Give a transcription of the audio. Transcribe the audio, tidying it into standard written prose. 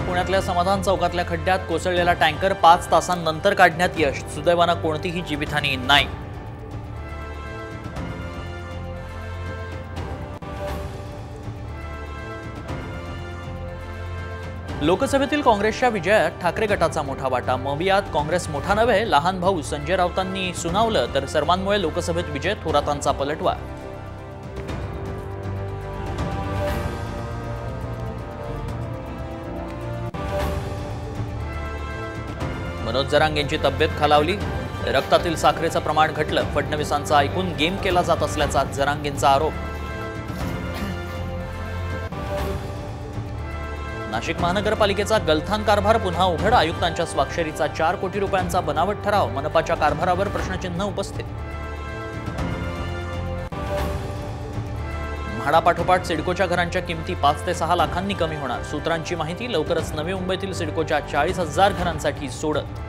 पुण्यातल्या समाधान चौकातल्या खड्ड्यात कोसळलेला टँकर 5 तासांनंतर काढण्यात यश। सुदैवानं कोणतीही जीवितहानी नाही। लोकसभेतील काँग्रेसच्या विजयात ठाकरे गटाचा मोठा वाटा। मवियात काँग्रेस मोठा नव्हे, लहान भाऊ संजय राऊतांनी सुनावलं तर सर्वांमुळे लोकसभेत विजय, थोरातांचा पलटवार। मनोज जरांगेंची तब्येत खालावली, रक्तातील साखरेचं प्रमाण घटलं। फडणवीसांचं ऐकून गेम केला जात असल्याचा जरांगेंचा आरोप। नाशिक महानगरपालिकेचा गलथान कारभार पुन्हा उघड। आयुक्तांच्या स्वाक्षरीचा 4 कोटी रुपयांचा बनावट ठराव। मनपाच्या कारभारावर प्रश्नचिन्ह उपस्थित। म्हाडापाठोपाठ सिडकोच्या घरांच्या किमती 5 ते 6 लाखांनी कमी होणार। सूत्रांची माहिती, लवकरच नवी मुंबईतील सिडकोच्या 40,000 घरांसाठी सोडत।